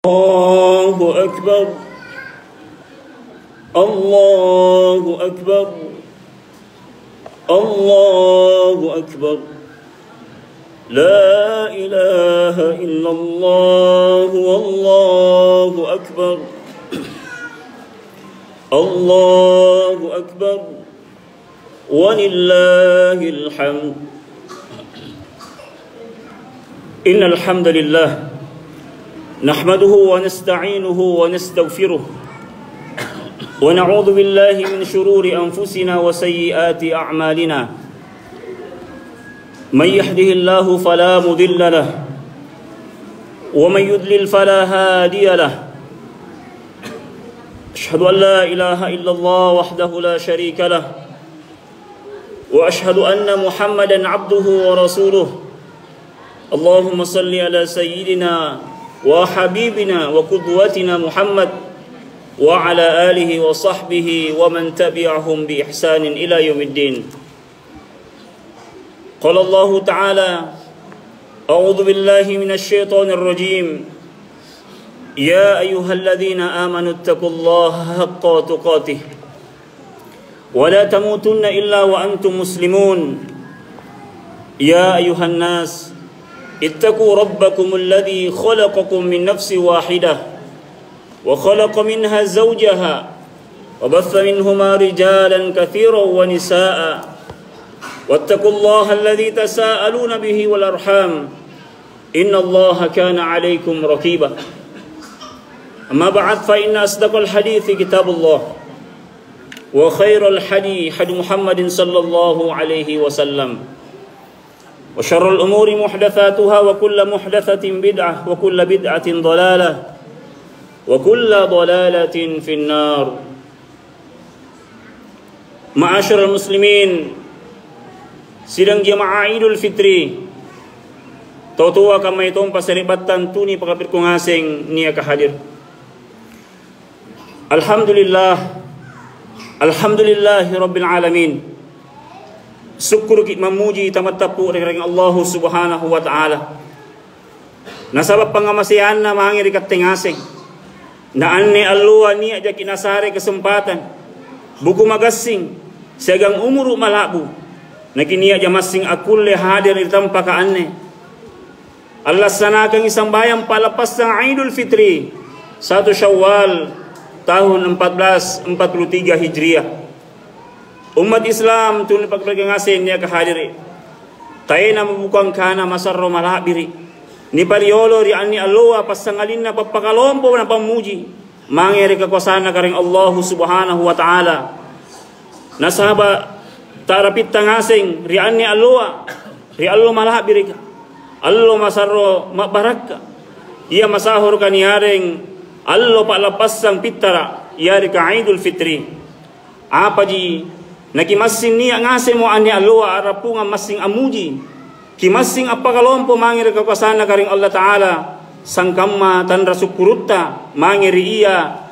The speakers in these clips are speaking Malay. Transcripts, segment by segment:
الله أكبر الله أكبر الله أكبر لا إله إلا الله والله أكبر الله أكبر ولله الحمد إن الحمد لله نحمده ونستعينه ونستغفره ونعوذ بالله من شرور أنفسنا وسيئات أعمالنا من يهده الله فلا مضل له ومن يضلل فلا هادي له أشهد أن لا إله إلا الله وحده لا شريك له وأشهد أن محمدا عبده ورسوله اللهم صل على سيدنا وحبيبنا وقدوتنا محمد وعلى آله وصحبه ومن تبعهم بإحسان إلى يوم الدين. قال الله تعالى: أعوذ بالله من الشيطان الرجيم يا أيها الذين آمنوا اتقوا الله حق تقاته ولا تموتن إلا وأنتم مسلمون يا أيها الناس اتقوا ربكم الذي خلقكم من نفس واحدة وخلق منها زوجها وبث منهما رجالا كثيرا ونساء واتقوا الله الذي تساءلون به والأرحام إن الله كان عليكم رقيبا. أما بعد فإن أصدق الحديث كتاب الله وخير الحديث حديث محمد صلى الله عليه وسلم وشر الأمور محدثاتها وكل محدثة بدعة وكل بدعة ضلالة وكل ضلالة في النار. معاشر المسلمين, sidang jamaah Idul Fitri tautua kamay itong pasaribatan tuni pakapit kong asing niya kahadir. Alhamdulillahi Rabbil Alamin. Syukur kita memuji tamat-tapu dengan Allah Subhanahu wa Ta'ala. Nasabab pangamasihan na mangiri kating asing. Na anne alluwa niya aja kinasari kesempatan. Buku magasing segang umuru malabu. Na kiniya aja masing akulle hadir di tampa ka anne. Allah sanakan isang bayang palapas ng Idul Fitri 1 Syawal tahun 1443 Hijriah. Umat Islam tunay pagpagangasin niya kahadiri. Tayo na mabukang kana masarro malabiri. Ni pariolo ri ani alloa pasangalin na pagpakalompo na pamuji. Mangeri kakwasana ka rin Allah Subhanahu wa Ta'ala. Nasaba tarapit tangasing ri ani alloa. Ri allo malabiri ka. Allo masarro mabaraka. Iya masahor ka niyaring allo palapasang pitara. Iyari ka Idul Fitri. Apa ji nakimasing niya ngase mo ani alwa arapunga masing amuji kimasing apakalompo mangir kakasana karing Allah Ta'ala sangkamma tanra sukurutta mangiri iya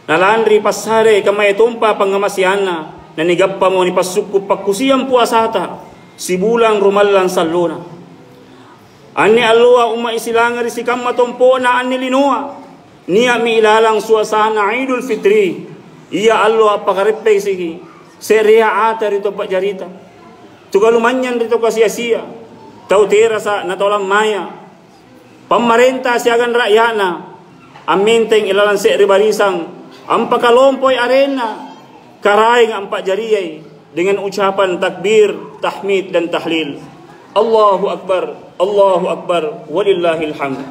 nalandri pasare kamay tumpa pangamasiana nanigappa mo ni pasukku pakusiyang puasata sibulang rumallan salluna ani alwa umma isilangari si kamma tumpo na ani linua niya miilalang suasana Idul Fitri iya alwa apakaripe sige seria ata rito pak jarita tugalumanyan rito kasia-sia tautera sa natolang maya pamarenta siagan rakyana aminteng ilalan se ribarisang ang pakalompoy arena karaing ang pak jariyay dengan ucapan takbir tahmid dan tahlil Allahu Akbar walillahil hamd.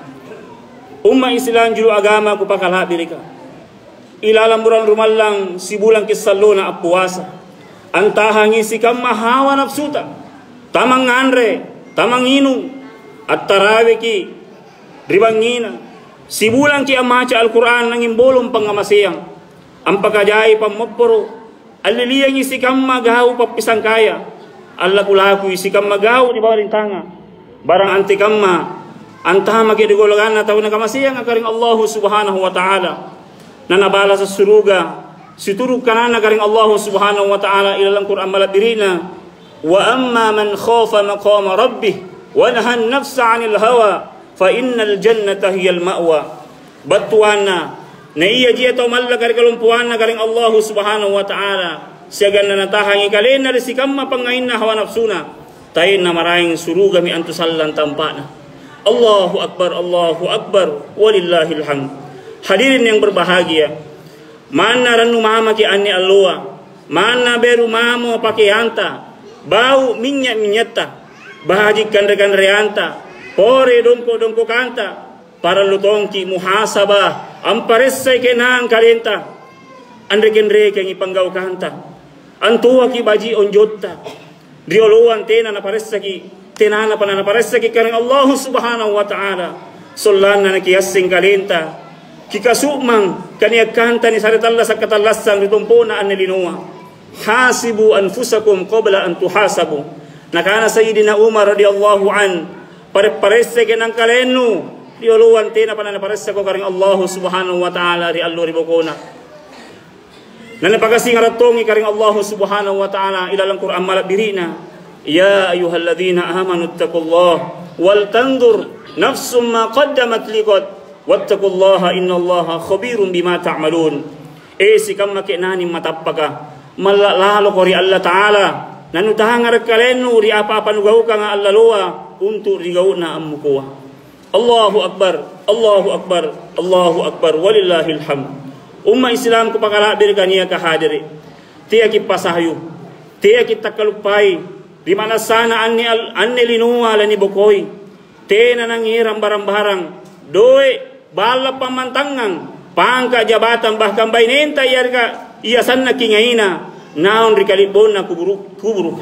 Umma Islam juru agama ku pakalhadir ka ilalang bulan rumalang sibulang kisaluna apuasa antahangi sikam mahawa nafsuta tamang nganre tamang inu at tarawiki ribangina sibulang ki amaca Al-Quran nang imbolong pangamasiyang ang pagkajay pamoporo aliliyang isikam magaw papisang kaya Allah kulaku isikam magaw di bawah rintanga barang anti kamma antah magidugologan na tao na kamasiyang akaring Allah Subhanahu wa Ta'ala na nabala sa suruga siturug kanana karing Allah Subhanahu wa Ta'ala ilalang Quran maladirina wa amma man khafa maqama rabbih wa nahan nafsa 'anil hawa fa innal jannata hiyal ma'wa batuana na iya jia tau malla kari kalumpuana karing Allah subhanahu wa ta'ala siagan na natahangi kalena ri sikamma pangainna hawa nafsuna tayin na maraing suruga mi antusallan tampana. Allahu akbar walillahil hamd. Hadirin yang berbahagia, mana ranu mama ki anni Allah, mana beru mamo pakaianta, bau minyak-minyata, bahajikan rekan reanta, pore dongko kanta, para lutongki muhasabah, amparessay kenang kalenta, andreken reke ipanggau kanta, antua ki baji onjotta, rioluan tena na paressa ki, tenana panana paressa ki kareng Allah subhanahu wa ta'ala, solana na kiyassing kalenta, kikasumang kaniya kanta ni saritalla sa katalasang ritumpuna an nilinua. Hasibu anfusakum qabla an tuhasabu. Nakana Sayyidina Umar radhiyallahu an pare-paresse kenang kalenu dioluan tena panana paressa ko karing Allah subhanahu wa ta'ala ri allo ribokona. Nana pagasi ngaratongi karing Allah subhanahu wa ta'ala ilalang Quran malabirina. Ya ayyuhalladzina amanu taqullaha wal tandur nafsum ma qaddamat liqad wattaqullaha innallaha khabirum bima ta'malun. Sikam makinani matapaka malalalo ko ri Allah Ta'ala nanutahangar kalenu ri apa-apa nugaw ka nga Allah loa untuk rigaw na amukuha. Allahu akbar walillahil hamd. Umma Islam ko pakalabir kaniya kahadiri tiya ki pasahayu tiya ki takalupay di mana sana anni linuwa lani bukoy tena nangiram barang-barang doe bala pamantangan pangka jabatan bahkan bainenta iya sanna kingaina naon rikalibon na kuburu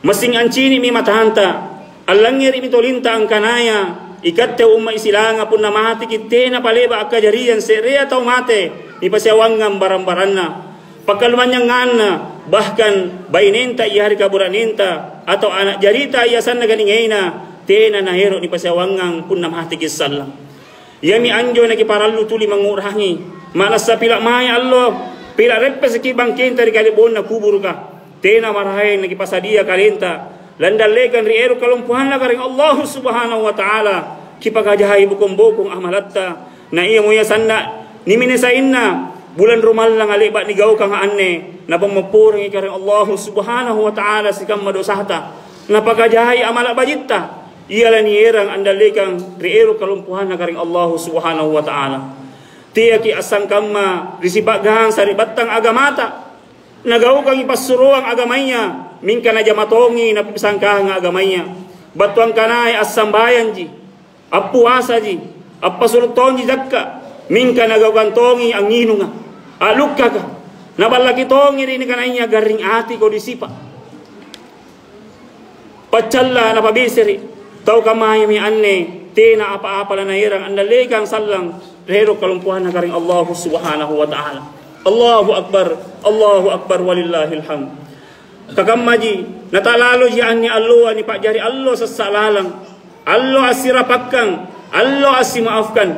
masing ancini mi matahanta allangir mi tolinta ang kanaya ikatte umma isilanga pun namati kitena paleba akajarian serea tau mate ni pasyawangan barang-baranna pakalmanya ngana bahkan bainenta iya hari kaburanenta atau anak jarita iya sanna ganingaina tena nahero ni pasyawangan pun namati kisallam. Yami anjo na kiparallu tuli mangurangi malas sa pila maya Allah pila reppe sa kibangkenta ri kalibon na kubur ka tena marahay na kipasadia kalenta landalekan ri ero kalumpuhan na karing Allah subhanahu wa ta'ala kipagajahay bukong-bukong amalatta na iya mo yasanna niminisain na bulan rumal lang aliba ni gaw kang anne na pamapurang ikaring Allah subhanahu wa ta'ala sikam madosahta na pagajahay amala bajitta ialah ni erang andalikan riero kalumpuhan na karing Allah subhanahu wa ta'ala. Tiya ki asang kama risibagahan sa ribatang agamata. Nagaw kang ipasuruang agamanya. Minka na jamatongi na pisangkahan nga agamanya. Batuang kanay asambayan ji. Apuasa ji. Apasuruton ji zakka. Minka nagaw kantongi ang inunga. Alukka ka. Nabalakitongi rin kananya garing ati ko disipa. Pacalla na pabisiri. Tau kamay mi anne tena apa-apa la nairang andalikan sallang rero kalumpuhan na karing Allah subhanahu wa ta'ala. Allahu akbar walillahil hamd. Kakamaji natalalo ji anni Allah ni pak jari Allah sasalalang Allah asirapakkang Allah asimaafkan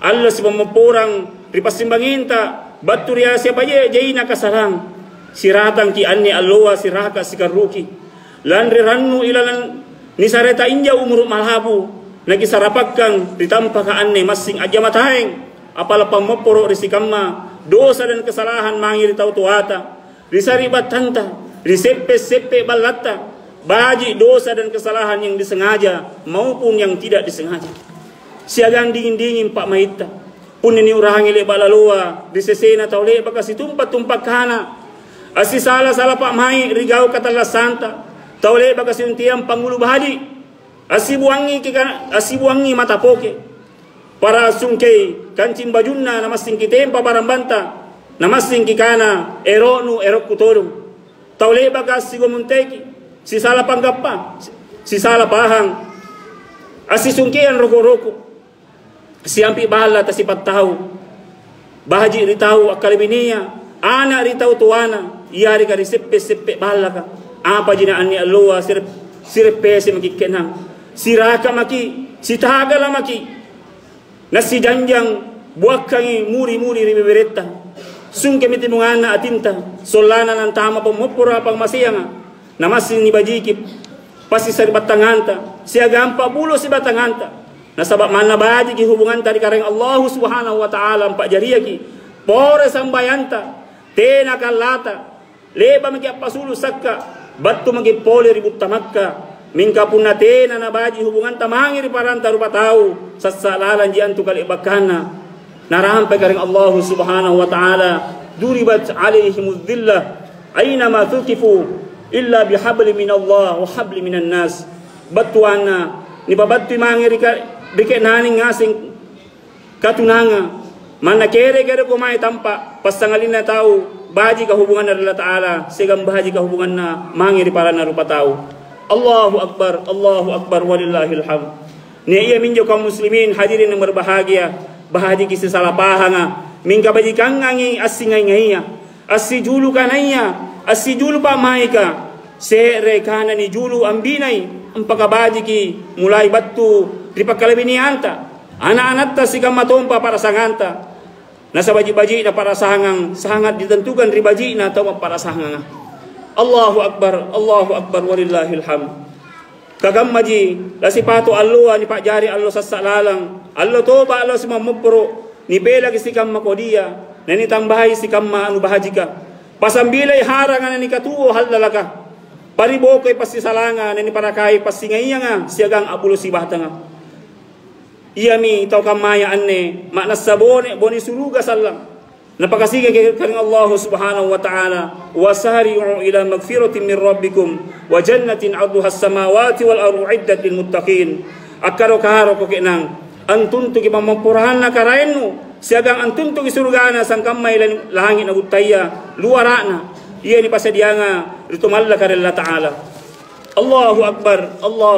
Allah si pemepurang ripasimbangin batu ria siapa je jaina kasarang siratang ki anni Allah siraka sikaruki landri rannu ilalan ni sareta inja umur malhabu nagi sarapakkan ditampa ka anne masing aja mataheng apala pamoporo risikamma dosa dan kesalahan mangir tau tuata risaribat tanta riseppe balata baji dosa dan kesalahan yang disengaja maupun yang tidak disengaja siagang dingin pak maita pun ini urangi le balalua disesena tau le baka situmpat kana asi salah pak mai rigau kata la santa taule baka sintiam pangulu bahadi asibuangi mata poke para sungkei kancing bajunna namasing kitempa barang banta namasing kikana eronu erokutodum taule baka sigomunteki si sala panggappa si sala pahang asisungkean roko-roko siampi bahala tasipat tahu bahaji ritau akalibinia anak ritau tuana iari kari seppe bahala ka apa jina anni Allah sirpe si makikenang siraka maki sitagala maki nasi janjang buakangi muri ribeberetta sungke miti mungana atinta solana nan tama pemopura pang masiyanga namasin ni bajiki pasti sari batanganta siagampa bulo si batanganta Nasabab mana baji ki hubungan tadi kareng Allah Subhanahu wa taala empat jariya ki pore sambayanta tena kalata leba maki apasulu sakka battu maki pole ribut tamakka mingka punna tena na baji hubungan tamangiri paranta rupa tahu sassalalan ji antu kali bakana narampe kareng Allah Subhanahu wa taala duribat alaihimuz dhillah aina ma thuqifu illa bihabli minallah wa habli minan nas batuana ni babatti mangiri dike nani ngasing katunanga mana kere ko mai tampa pasangalina tahu baji ka hubungan Allah taala segam baji ka hubungan na mangiri para na rupa tahu Allahu akbar walillahil hamd. Ni iya minjo kaum muslimin hadirin yang berbahagia bahaji kisi salapahanga mingka baji kangangi asingai ngaiya asijulu kanaya asijulu pa maika sere kana ni julu ambinai empaka baji ki mulai battu ripakalabini anta anak-anak ta sikam matompa para sanganta nasa baji-baji na para sangat ditentukan ribaji na atau para sangang. Allahu akbar walillahil hamd. Kagam maji la sipatu allo ni pak jari allo sassalalang allo toba allo semua mupro ni bela ki sikam makodia nani tambahi sikam ma anu bahajika pasambilai harangan ni katuo haldalaka paribokoy pasti salanga nani parakai pasti ngayanga siagang abulo sibahtanga iyami tau kamaya anne makna sabone boni suruga sallam napakasiga kang Allah Subhanahu wa taala wasari'u ila magfiratin min rabbikum wa jannatin 'arduha as-samawati wal ardu 'iddat lil muttaqin akaro karo ko kenang antun tu kimampurahan na karaennu siagang antun tu surgana sangkamay langit na gutaya luarana iya ni pasadianga ritumalla karella taala. Allahu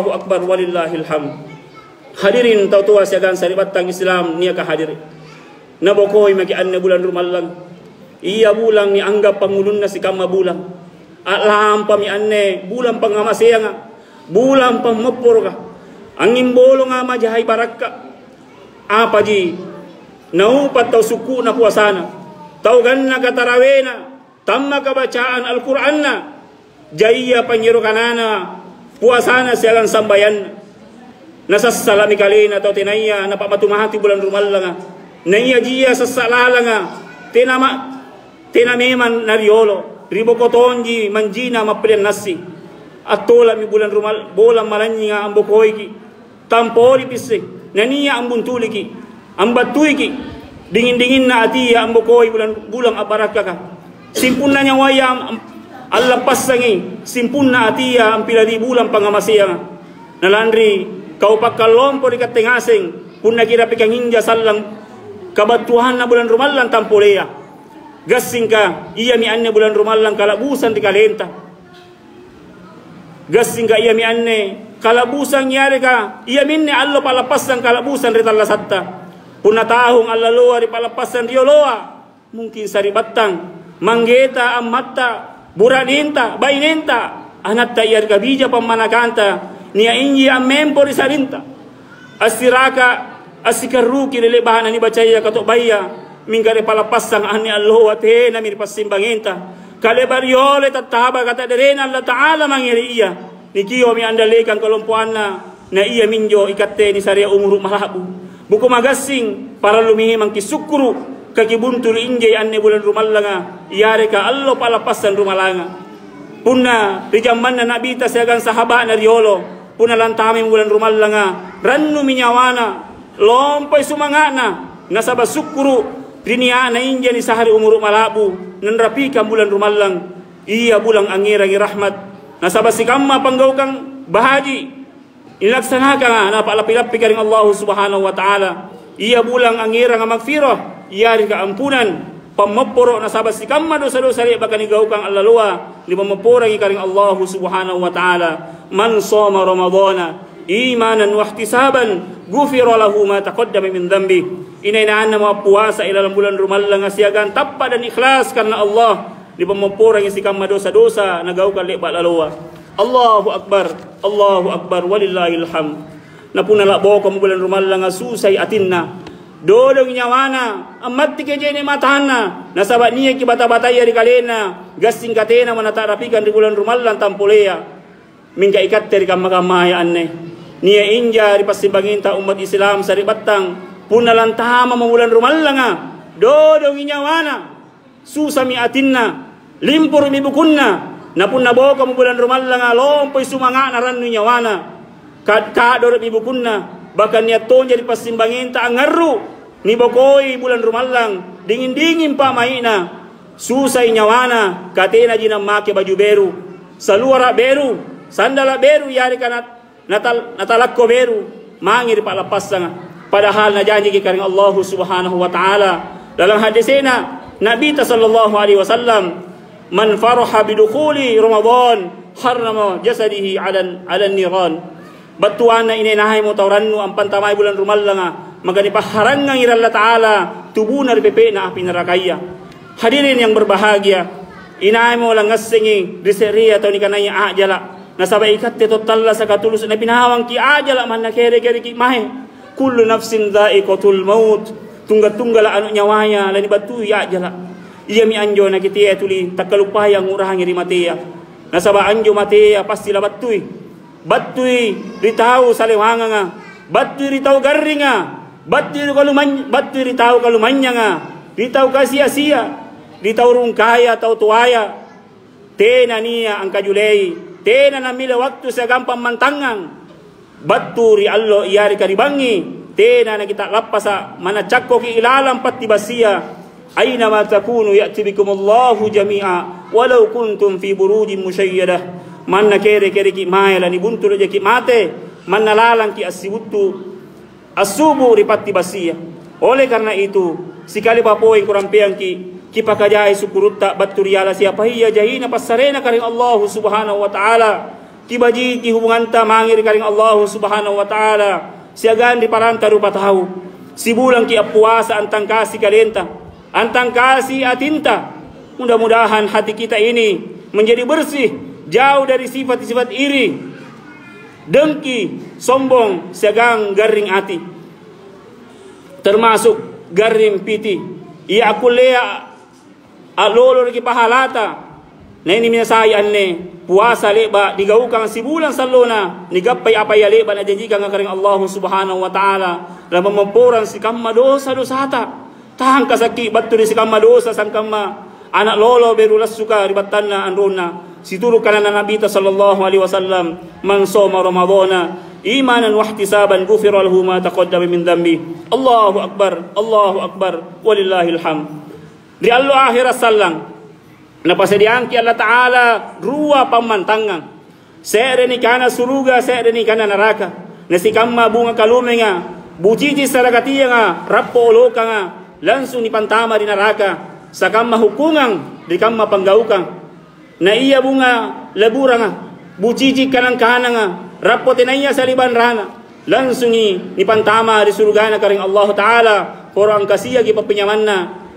akbar walillahil hamd. Hadirin tautua siagang saribatang Islam niya ka hadirin nabokoy maki anne bulan rumallang iya bulang ni anggap pangulun na si kama bulang alam pami anne bulang pangamasaya nga bulang pamapor ka ang imbolo nga majahay barakka apa ji naupat tau suku na puasana taugan na katarawena tamma kabacaan Al-Quran na jaya panyero kanana puasana sialang sambayan nasassalami kalina tau tinaya napapatumahati bulan rumallang naiya jia sassalalanga tenameman nariolo ribokotonji manjina maprian nasi atola mi bulan rumal bolang malanyi nga ambokoy ki tampori pisse naniya ambuntuli ki ambatui ki dingin na atiya ambokoy bulang abaraka ka simpun na nyawaya Allah pasangi simpun na atiya ampiladi bulang pangamasya nalandri kau pakalompo di katengaseng punna kira pikang hinja sallang kabatuhan na bulan rumalang tampolea gasing ka iya mi anne bulan rumalang kalabusan di kalenta gasing ka iya mi anne kalabusan nyari ka iya minne allo palapasan kalabusan ritalla satta punna tahong alla loa ri palapasan rio loa mungkin sari batang manggeta amatta buradinta bainenta anatta iyar kabija pamanakanta niya inji amempo ri sarinta asiraka asikarruki lele bahana ni bacaya katok baya minggare palapasang ani Allah te na mir pasimbangenta kale bariole tataba kata derena Allah taala mangiri iya nikiyo mi andalekan kolompoanna na iya minjo ikatte ni saria umuru malabu buku magasing para lumihi mangki sukuru kakibuntul injay anne bulan rumallanga iyare ka Allah palapasan rumalanga punna rijamanna nabi ta siagan sahabat na riolo punna lantami bulan rumallanga rannu minyawana lompay sumangana nasaba sukuru rinia na inja ni sahari umuru malabu nanrapika bulan rumallang iya bulang angirangi rahmat nasaba sikamma panggaukang bahaji ilaksanakan na palapi-lapi karing Allah Subhanahu wa taala iya bulang angirang magfirah iya ka ampunan pamaporo nasaba sikamma dosa-dosa ri bakani gaukang Allah luwa di pamaporo karing Allah Subhanahu wa taala man shoma ramadhana imanan wa ihtisaban ghufira lahu ma taqaddama min dhanbi inainaan na puasa ilalang bulan rumallang asiagan tappa dan ikhlas karena Allah di pamapurang isikam dosa-dosa nagaukan lebat lalawa Allahu akbar walillahil hamd napuna labo ko bulan rumallang susay atinna dodong nyawana amatti kejene matana nasabat niya kibata-bataya di kalena gasing katena manatarapikan di bulan rumallang tampolea mingga ikatter kam magamaya anne Nia inja di pasimbanginta umat Islam sari batang punalan tama mamulan rumallanga dodong inyawana susami atinna limpur mi bukunna napun naboka mamulan rumallanga lompoy sumanga naran nyawana kador mi bukunna bahkan niat tonja di pasimbanginta angaru ni bokoi bulan rumallang dingin-dingin pa maina susay nyawana katena jinam make baju beru saluara beru sandala beru yari kanat natalakko beru mangir pa lapas nga padahal na janji karing Allah subhanahu wa ta'ala dalam hadisena Nabi sallallahu alaihi wasallam man faraha bidukhuli Ramadan harrama jasadihi ala niran batuan na inahay mo tawranno ang pantamay bulan rumallanga magani paharangang iralla ta'ala tubunar pepe na api nerakaya. Hadirin yang berbahagia, inahay mo lang ngasingi diseria atau ni kanaya ajala nasabay ikat total sa katulus na pinahawang ki ajala man na kere-kere ki mahe kullu nafsin dha'iqatul maut tunggal-tunggal anu nyawaya lani batu ya ajala iya mi anjo na kiti tuli takalupaya ngurahang iri matea nasaba anjo matea pasti la batui ritaw salewanga nga batui ritaw garringa batui ritaw kalumanya nga ritaw kasia-sia ritaw rungkaya tau tuaya tena niya ang kajulei tena namila waktu sa gampang mantangang baturi allo iyari karibangi tena na kita lapasa manachakko ki ilalam pati basia aina ma takunu ya'ti bikumullahu jami'a walau kuntum fi burujin musayyadah man kere ki maela ni buntul je ki mate man nalalang ki asibutu asubu ripati basia oleh karena itu sikali papoy kurampiang ki kipakajai sukurutta baturiala siapa hiya jahina pasarena karing Allah subhanahu wa ta'ala kibaji ki hubunganta mangir karing Allah subhanahu wa ta'ala siagan di paranta rupa tahu sibulang ki apuasa antang kasih kalenta antang kasih atinta mudah-mudahan hati kita ini menjadi bersih jauh dari sifat-sifat iri dengki sombong siagang garing ati termasuk garing piti ia akulea alolo lagi pahalata na ini minasaya anne puasa leba digaukang sibulan salona nigapay apay leba na janjikan nga karing Allah subhanahu wa ta'ala na mamampuran si kamma dosa dosata tahang kasaki bato si kamma dosa sang kamma anak lolo berulas suka ribatan na anrona situluk ka na Nabi sallallahu alaihi wasallam man soma ramadana imanan wa ihtisaban ghufira lahu ma taqaddama min dhanbi Allahu akbar walillahil hamd. Di Allah akhirat sallang napasadian ki Allah Ta'ala ruwa pamantangan seere ni kana suruga seere ni kana neraka nasi kamma bunga kalumenga buciji sarakatia nga rappo oloka nga langsung ni pantama di neraka sa kamma hukungang di kamma panggaukang na iya bunga labura nga buciji kanang kana nga rappo tinaya sa liban rana langsung ni pantama di surga na karing Allah Ta'ala porang kasiya ki papinyaman na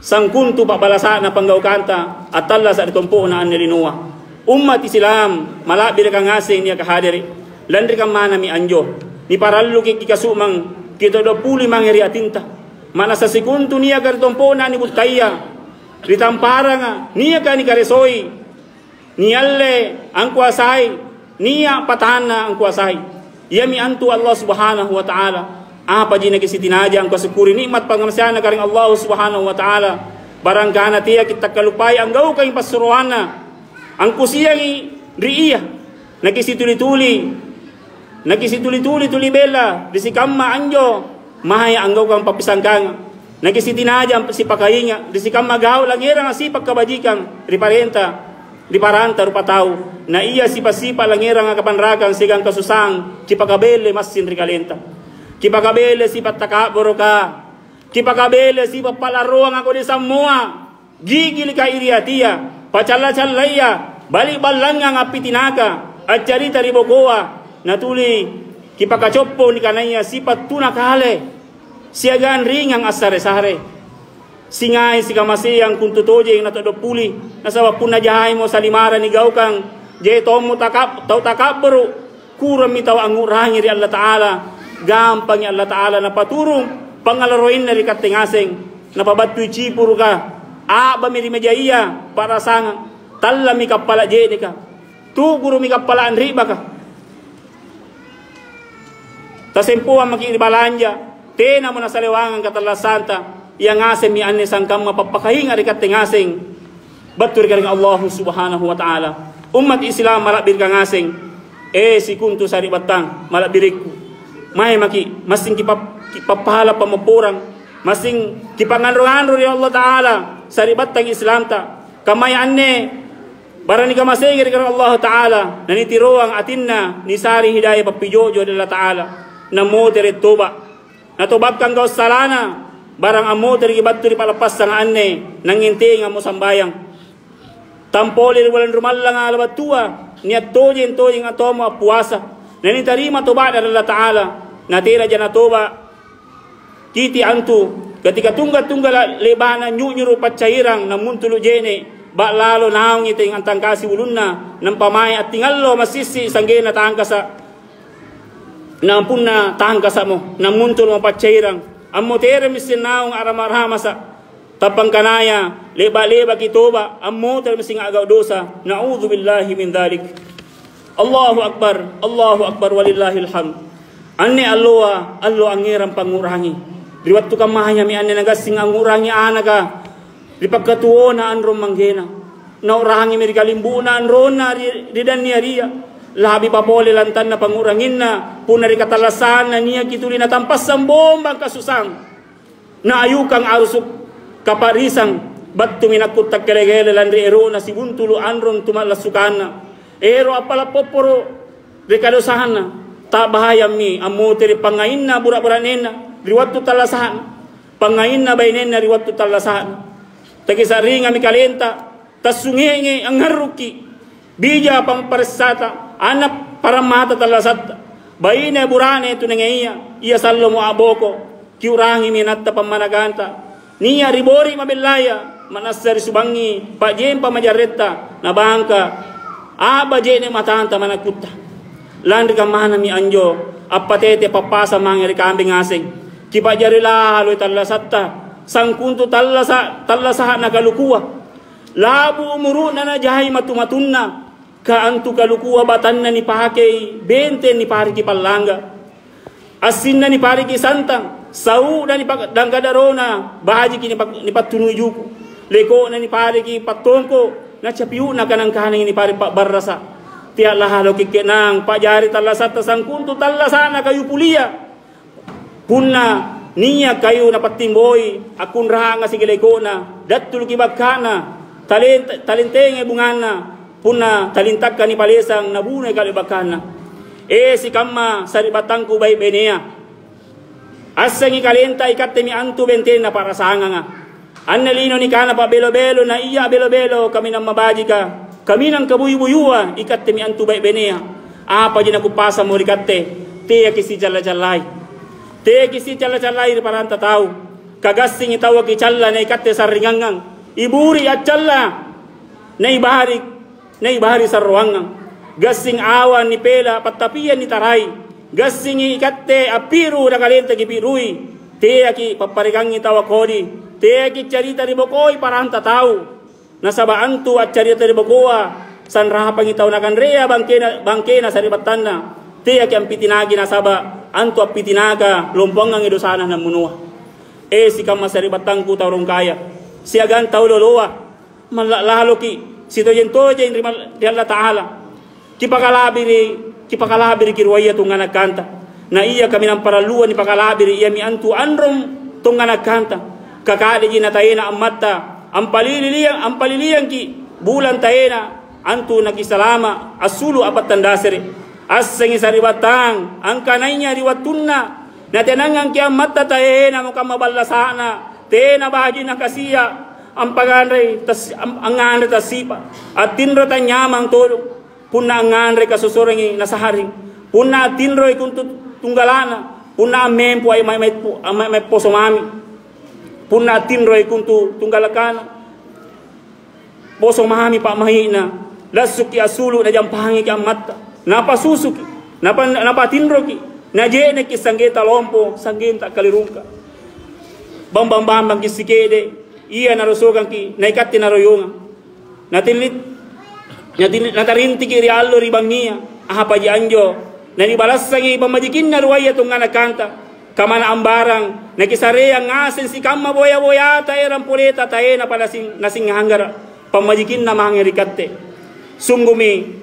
sangkuntu pak balasa na panggaukanta at talla sa itumpo na anilinuwa umat Islam malabir kang ngasing niya kahadiri landri kang mana mi anjo ni parallu ki kasumang kita do puli mangeri atinta mana sa sekuntu niya karitumpo na ni butaya ritampara nga niya ka ni karesoi niyalle ang kuasay niya patana ang kuasay yami antu Allah subhanahu wa ta'ala apa jina kisi tinaja ang kasukuri nikmat pangamasyan na karing Allah subhanahu wa ta'ala barangkana tiya kita kalupay ang gaw kayong pasuruana ang kusiyang riiya nakisi tuli-tuli bela disi kamma anjo mahaya ang gaw kang papisangkang nakisi tinaja ang si pakainga disi kamma gaw langirang asipag kabajikang riparanta rupataw na iya sipa-sipa langirang ang kapanragang sigang kasusang kipakabele masin rikalenta kipakabele si patakaboro ka kipakabele si papalaruang ako di samua gigil ka iriatia pachala-chalaya balik-balang nga pitinaka at charita ribokoa natuli kipakachoppo ni kanaya si patunakale siagan ringang asare-sare singay si kamasiyang kuntutoje na todo puli nasawa punajahay mo sa limara ni gaukang je tomo takaboro kuram mitaw ang urahin ri Allah Ta'ala gampang ni Allah Ta'ala na paturong pangalaroin na rikatingaseng na pabatuy chipur ka aba mi rimejaiya para sang talla mi kapala jeni ka tuguro mi kapalaan riba ka tasempuan maki balanja tena mo nasalewangan katala santa yang ngasem mi anne sangkam mapapakahinga rikat tengaseng batur garing Allah subhanahu wa ta'ala umat Islam malabir ka ngaseng si kuntu sari batang malabiriku may maki masing kipapala pamapurang masing kipanganro-anro ya Allah ta'ala sari batang Islam ta kamay anne barani ka masegir ka Allah ta'ala nanitiroang atinna ni sari hidayah papijojo Allah ta'ala na motere toba na tobab kang gaw salana barang amo dari kibatto di palapas sang anne nanginti nga mo sambayang tampoli walan rumalla nga alabatua niat tojin atomo puasa nanitarima toba dari Allah ta'ala natira jana toba kiti antu ketika tunggal lebana nyunyuru pacairang namuntulu jene ba lalo naong iting antang kasi ulunna ng pamay at tingallo masisi sanggena tangkasa nampuna tangkasa mo namuntulu mapacairang ammo tere misin naong aramarhamasa tapang kanaya leba-leba kitoba ammo tere misin agaw dosa na'udhu billahi min dhalik Allahu akbar walillahil hamd anne allo angirang pangurangi riwat tu kamahanya mi anne nagasing angurangi anaga di pagkatuo na anrom manggena na urahangi mi kalimbuna anron na ridan niya riya labi papole lantan na pangurangin na punari katalasan na niya kituli na tampas ang bombang kasusang na ayukang arusuk kaparisang bat tuminakot tagkalegele landri ero na sibuntulo anron tumalasukan na ero apala poporo rekadosahan na ta bahayam mi amoteri pangain na bura-buranin na riwat tu talasahan pangain na bainin na riwat tu talasahan tagisari nga mi kalenta tasungi ang haruki bija pang paresata anak para mata talasat bayina burane tu nangaiya iya sallo mo aboko kiurangi minatta pamanaganta niya ribori mabellaya manasari subangi pajem pamajaretta na bangka abaje ne matanta manakutta landri kamana mi anjo apatete papasa mangeri kambing asing kipajari lalo talasatta sangkuntu tallasa nagalukuwa labu umuru na jahay matumatunna ka antu kalukuwa batan na ni pahakay bente ni pariki palanga asin na ni pariki santang sau na ni danggadarona bahaji ki ni patunuyuku leko na ni pariki patongko na chapiu na kanang kaning ni pari barrasa tiya lahalo kikenang pajari tallasata sangkuntu tallasa na kayu pulia punna niya kayo napatimboy akun raha nga sige legona datul kibakana talentenge bungana puna talintak ka ni palesang nabunay kalibakana si kama saribatang kubay benea asang ikalenta ikatemi antu bentena para sanga nga annalino ni kana pa belo-belo na iya belo-belo kami nang mabaji ka kami nang kabuy-buyuwa ikatemi antu bay benea apa din nakupasa mo rikatte tiya kisi jala-jalay te kisi chala-chala ir paranta tau kagasing itawa ki challa na ikatte sarringangang iburi at challa na ibahari sarruangang gasing awan ni pela patapian ni taray gasing ikatte apiru na kalenta kipirui te aki paparigang itawa kodi te aki charita ribokoy paranta tau nasabaantu at charita ribokoa sanrahapang itaw na kanrea bangkena sa ribatanna te aki ang pitinagi nasaba anto apitinaga lompong ang idosana ng munua si kamasaribatang ku taurong kaya si agan tauloloa malalalo ki si toyen di Allah ta'ala kipakalabiri kirwaya tunga nagkanta na iya kami ng paraluan ni pakalabiri iya mi antu anrom tunga nagkanta kakadiji na tayo na amata ang paliliyang ki bulan tayo na antu nagisalama asulu apat tandasiri asang isaribatang ang kanay niya riwatunna na tenangang kiamat na tayo na mukhang mabalasana tena bahaji na kasiya ang paganray ang nganray tasipa at tinrotan nyamang tolo puna ang nganray kasusuring nasaharing puna tinroy kung tunggalana puna ang mempo ay may posomami puna tinroy kung tunggalakana posomami pa mahina lasuki asulu na jampahangi kiamat napasusuki napatinroki najene kisanggeta lompo sanggenta kalirungka bambang kisikede iya narusogan ki naikatti naroyonga natarinti ki riallo ribangia aha paji anjo na nibalasangi pamajikin na ruwaya itong anak kanta. Kamana ambarang, nakisareyang ngasin si kama boya-boya tayo rampuleta tayo na pala nasing hanggar pamajikin na mahangirikate. Sunggumi,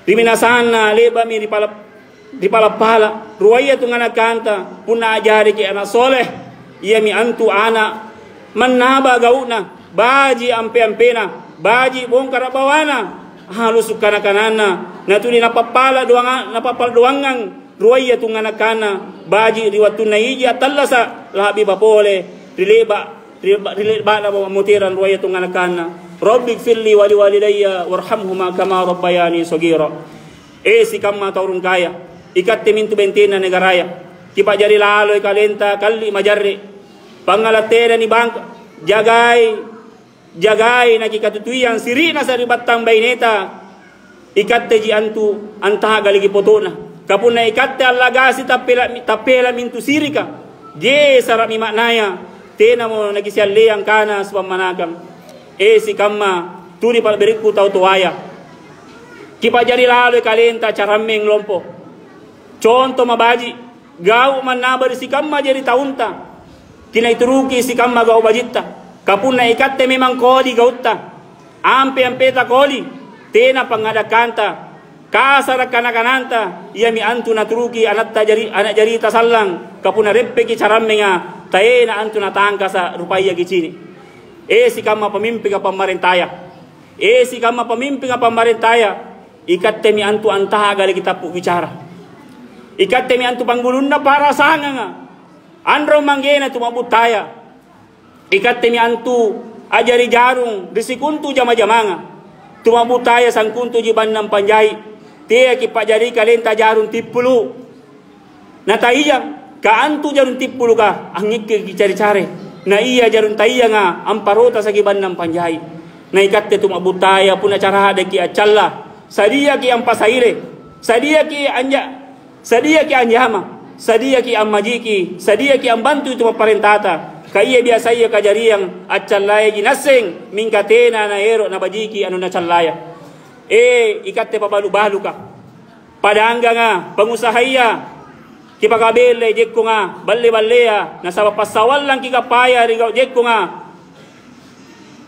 riminasan na leba mi di palapala ruwaya itong anak kanta puna ajari ki anak soleh iya mi antu anak manaba gauna baji ampe-ampena baji bongkar bawana halus kana-kanana natuli napapala doangan ruwaya itong anak kana baji riwatun na ija talasa labi bapole rileba na mamutiran ruwaya itong anak kana Rabbik firli wali walidayya warhamhuma kama rabbayani sagira. Si kama taurung kaya ikat mintu bentina negaraya kipa jari lalo kalenta kali majarri pangalatera ni bangka jagai nakikatutuyan siri na sa ribatang baineta ikatte ji antu antaha galigi potona kapuna ikatte allagasi tapela mintu sirika je sarami maknaya tena mo nagisyalle kana supamanakam si kamma turi pal beriku tau tuaya kipa jari lalo kalenta carameng lompo contoh mabaji gau manabar si kamma jari taunta kinaituruki si kamma gau bajitta kapuna ikatte memang koli gautta ampe-ampeta koli tena pangadakanta kasara kana-kananta iya mi antu naturuki anak jari tasallang kapuna reppe ki carammenga taena antu natangka sa rupaya gicini si kamma pemimpin ka pamarentaya si kamma pemimpin ka pamarentaya ikatte mi antu antaha gali kita bicara ikatte mi antu panggulunna para sanganga andro manggena tu mabutaya ikatte mi antu ajari jarung disikuntu jama-jamanga tu mabutaya sangkuntu jibanam panjai tia ki pajari kalenta jarung tipulu nataiyang ka antu jarung tipulu ka angik ki cari-cari na iya jarung taiyanga amparota sa gibanam panjai na ikatte tu mabutaya puna cara ki acalla sadia ki ampasaire sadia ki anjama sadia ki ammajiki sadia ki ambantu itu paparentata kaiya biasa iya kajariang acallaya ginaseng mingkatena na ero na bajiki anu na callaya ikatte pabalu-balu ka padangga nga pangusahaya kipakabele jekko nga balle-ballea na sa pasawal lang kikapaya rigaw jekko nga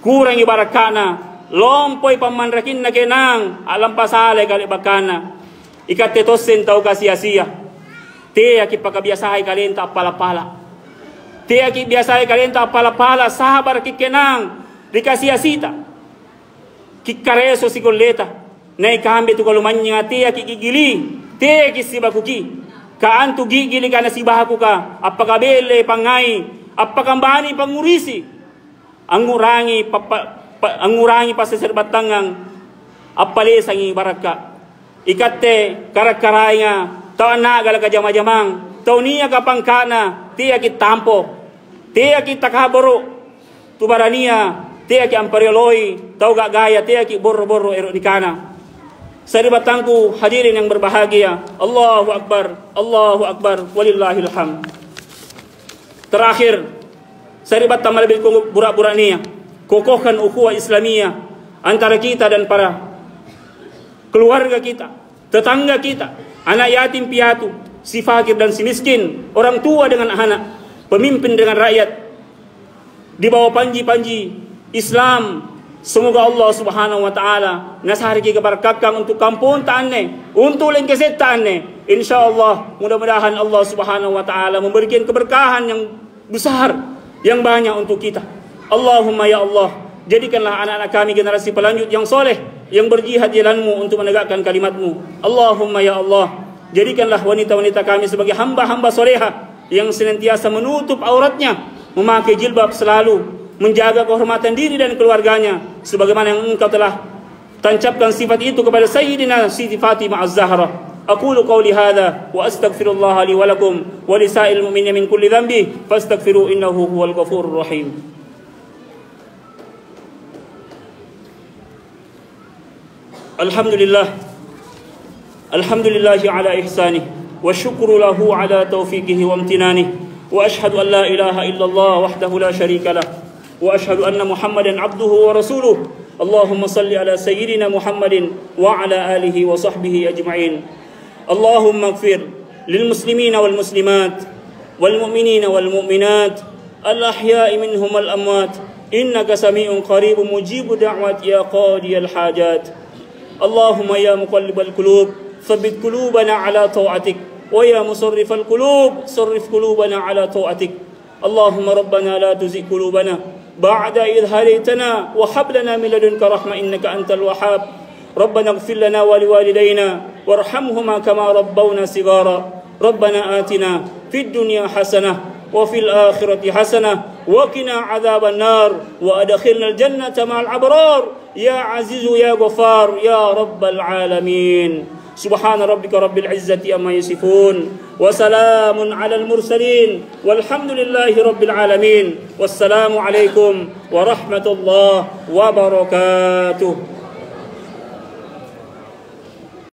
kurang ibarakana lompoy pamanrakin na kenang alam pasale kalibakana ikatte tossen tau kasia-sia tia ki pakabiasahay kalenta apala-pala tia ki biasahay kalenta apala-pala sabar ki kenang di kasia-sita ki kareso si koleta na ikambe tu kalumanya tia ki gigili tia ki sibakuki kaantu gigili kana sibahaku ka apakabele pangai apakambani pangurisi angurangi pasaserbatangang apalesangi baraka ikatte karak-karay nga tao na galaka jama-jamang tao niya kapangkana tiya ki tampo tiya ki takaboro tubarania tiya ki amparioloy tao gagaya tiya ki borro-borro eronikana sa ribatangku hadirin yang berbahagia Allahu Akbar walillahil hamd. Terakhir sa ribatang malabil kong burak-burak niya kokohkan ukhuwah Islamiyah antara kita dan para keluarga kita, tetangga kita, anak yatim piatu, si fakir dan si miskin, orang tua dengan anak, pemimpin dengan rakyat, di bawah panji-panji Islam. Semoga Allah Subhanahu wa taala nasari keberkatan untuk kampung taanne, untuk lengkeset taanne. Insyaallah mudah-mudahan Allah Subhanahu wa taala memberikan keberkahan yang besar, yang banyak untuk kita. Allahumma ya Allah, jadikanlah anak-anak kami generasi pelanjut yang soleh, yang berjihad jalanmu untuk menegakkan kalimatmu. Allahumma ya Allah, jadikanlah wanita-wanita kami sebagai hamba-hamba soleha yang senantiasa menutup auratnya, memakai jilbab selalu, menjaga kehormatan diri dan keluarganya, sebagaimana yang engkau telah tancapkan sifat itu kepada Sayyidina Siti Fatimah Az-Zahra. Aqulu qawli hadha wa astaghfirullah li wa lakum wa lisa'il mu'minina min kulli dhanbi fastaghfiru innahu huwal ghafurur rahim. Alhamdulillah ala ihsanih wa syukru lahu ala taufiqihi wa amtinanih wa ashhadu an la ilaha illallah wahdahu la syarika lah wa ashhadu anna Muhammadan abduhu wa rasuluh. Allahumma salli ala sayyidina Muhammadin wa ala alihi wa sahbihi ajma'in. اللهم اغفر للمسلمين والمسلمات والمؤمنين والمؤمنات الأحياء منهم والأموات إنك سميع قريب مجيب دعوات يا قاضي الحاجات. اللهم يا مقلب القلوب ثبت قلوبنا على طاعتك، ويا مصرف القلوب صرف قلوبنا على طاعتك. اللهم ربنا لا تزغ قلوبنا بعد إذ هديتنا وهب لنا من لدنك رحمة إنك أنت الوهاب. ربنا اغفر لنا ولوالدينا وارحمهما كما ربونا صغارا. ربنا آتنا في الدنيا حسنة وفي الآخرة حسنة وقنا عذاب النار وأدخلنا الجنة مع الأبرار يا عزيز يا غفار يا رب العالمين. سبحان ربك رب العزة أما يصفون وسلام على المرسلين والحمد لله رب العالمين. والسلام عليكم ورحمة الله وبركاته.